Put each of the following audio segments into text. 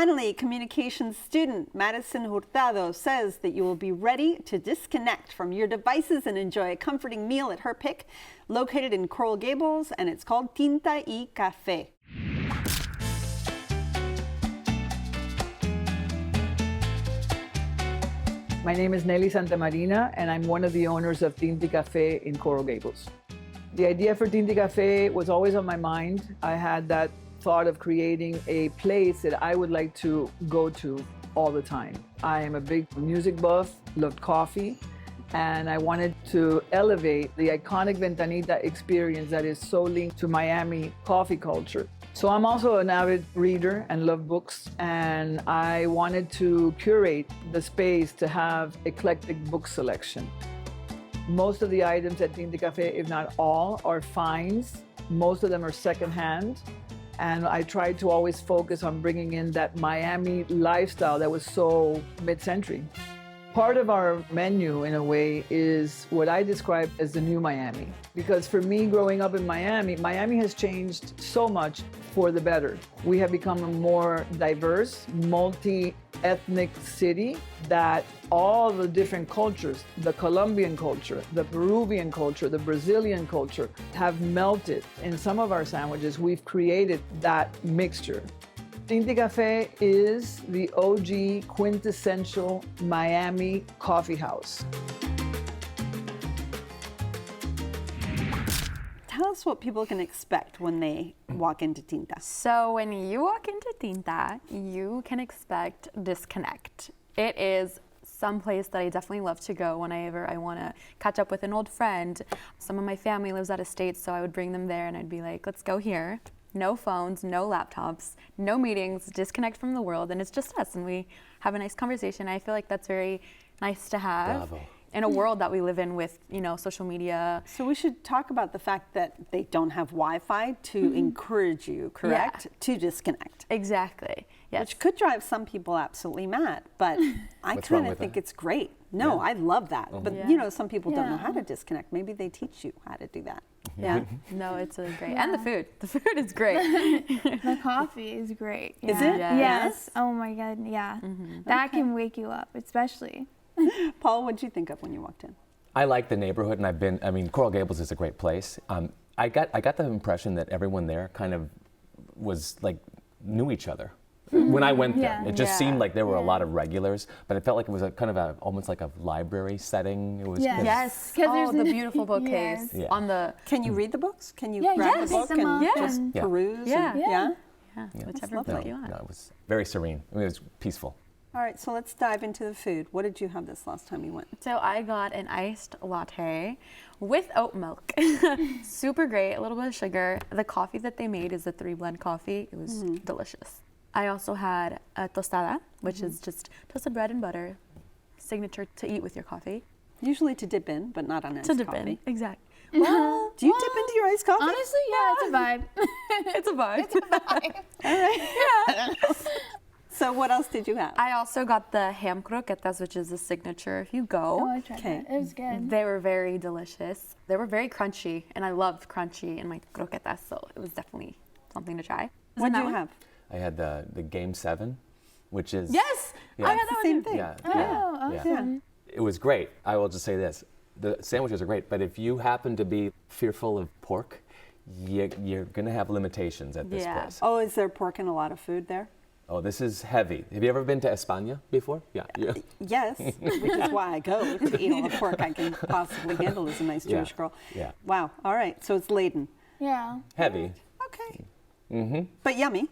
finally, communications student Madison Hurtado says that you will be ready to disconnect from your devices and enjoy a comforting meal at her pick, located in Coral Gables, and it's called Tinta y Café. My name is Nelly Santamarina, and I'm one of the owners of Tinta y Café in Coral Gables. The idea for Tinta y Café was always on my mind. I had that thought of creating a place that I would like to go to all the time. I am a big music buff, loved coffee, and I wanted to elevate the iconic Ventanita experience that is so linked to Miami coffee culture. So I'm also an avid reader and love books, and I wanted to curate the space to have eclectic book selection. Most of the items at Tinta y Café, if not all, are finds. Most of them are secondhand. And I tried to always focus on bringing in that Miami lifestyle that was so mid-century. Part of our menu, in a way, is what I describe as the new Miami. Because for me, growing up in Miami, Miami has changed so much for the better. We have become a more diverse, multi-ethnic city that all the different cultures, the Colombian culture, the Peruvian culture, the Brazilian culture, have melted. In some of our sandwiches, we've created that mixture. Tinta y Café is the OG quintessential Miami coffee house. Tell us what people can expect when they walk into Tinta. So when you walk into Tinta, you can expect disconnect. It is some place that I definitely love to go whenever I want to catch up with an old friend. Some of my family lives out of state, so I would bring them there and I'd be like, let's go here. No phones, no laptops, no meetings, disconnect from the world, and it's just us, and we have a nice conversation. I feel like that's very nice to have. Bravo. In a world that we live in with, social media. So we should talk about the fact that they don't have Wi-Fi to encourage you, correct? Yeah. To disconnect. Exactly. Yes. Which could drive some people absolutely mad, but I What's wrong kind of with think that? it's great. No, Yeah. I love that. But Yeah. some people don't know how to disconnect. Maybe they teach you how to do that. Yeah. No, it's really great. And the food. The food is great. The coffee is great. Is Yeah. it? Yeah. Yes. Oh my God. Yeah. That Okay. can wake you up, especially. Paul, what did you think of when you walked in? I like the neighborhood, and Coral Gables is a great place. I got the impression that everyone there kind of was like knew each other. When I went there, Yeah. it just Yeah. seemed like there were a lot of regulars, but it felt like it was almost like a library setting. It was Yes. 'cause- Yes. 'Cause Oh, there's the n- beautiful bookcase Yes. Yeah. on the Can you read the books? Can you Yeah, grab yes. the book Pick them and up just and- Yeah. peruse? Yeah. And, Yeah. whichever lovely. book you want. No, it was very serene. It was peaceful. All right, so let's dive into the food. What did you have this last time you went? So I got an iced latte with oat milk. Super great, a little bit of sugar. The coffee that they made is a 3-blend coffee. It was delicious. I also had a tostada, which is just toasted bread and butter, signature to eat with your coffee. Usually to dip in, but not on iced To dip coffee. in, exactly. Well, do you dip into your iced coffee? Honestly, yeah, it's a vibe. It's a vibe. All right. So what else did you have? I also got the ham croquetas, which is a signature if you Oh, go. I tried Okay. that. It was good. They were very delicious. They were very crunchy, and I loved crunchy in my croquetas, so it was definitely something to try. What did that you one? have? I had the Game 7, which is Yes! Yeah. I had It's that the one same too. thing. Yeah, Oh, yeah. awesome. It was great. I will just say this. The sandwiches are great, but if you happen to be fearful of pork, you're going to have limitations at this Yeah. place. Oh, is there pork in a lot of food there? Oh, this is heavy. Have you ever been to España before? Yeah. Yes, which is why I go to eat all the pork I can possibly handle as a nice Yeah. Jewish girl. Yeah. Wow. All right. So it's laden. Yeah. Heavy. Okay. Mm-hmm. But yummy.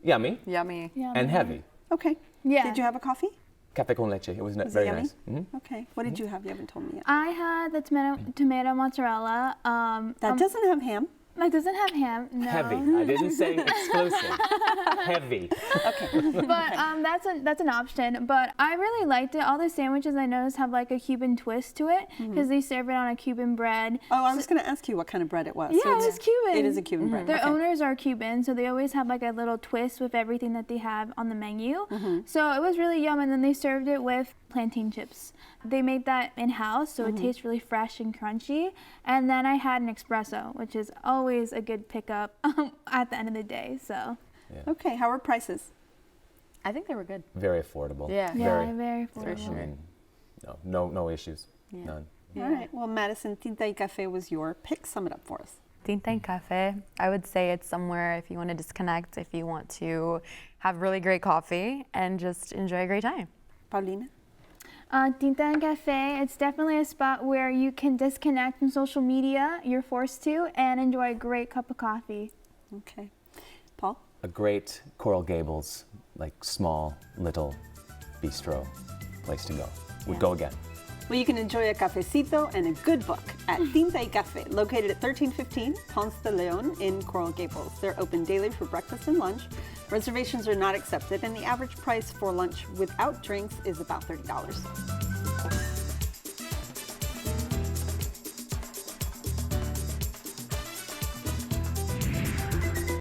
Yummy Yummy. Yeah. and heavy. Okay. Yeah. Did you have a coffee? Café con leche. It was, Was it very yummy? nice. Okay. What did you have? You haven't told me yet. I had the tomato mozzarella. That doesn't have ham. It doesn't have ham. No. Heavy. I didn't say exclusive. Heavy. But that's an option. But I really liked it. All the sandwiches I noticed have like a Cuban twist to it because they serve it on a Cuban bread. Oh, I was going to ask you what kind of bread it was. Yeah, So it was Cuban. It is a Cuban bread. Their Okay. owners are Cuban, so they always have like a little twist with everything that they have on the menu. So it was really yum, and then they served it with plantain chips. They made that in-house, so it tastes really fresh and crunchy. And then I had an espresso, which is always a good pickup at the end of the day. So Okay. How are prices? I think they were good. Very affordable. Yeah. Yeah, very affordable. I mean, no issues. Yeah. None. All right. Well, Madison, Tinta y Café was your pick. Sum it up for us. Tinta y Café, I would say it's somewhere if you want to disconnect, if you want to have really great coffee and just enjoy a great time. Paulina? Tinta y Café, it's definitely a spot where you can disconnect from social media, you're forced to, and enjoy a great cup of coffee. Okay. Paul? A great Coral Gables, like small, little bistro place to go. Would go again. Well, you can enjoy a cafecito and a good book at Tinta y Café, located at 1315 Ponce de Leon in Coral Gables. They're open daily for breakfast and lunch. Reservations are not accepted, and the average price for lunch without drinks is about $30.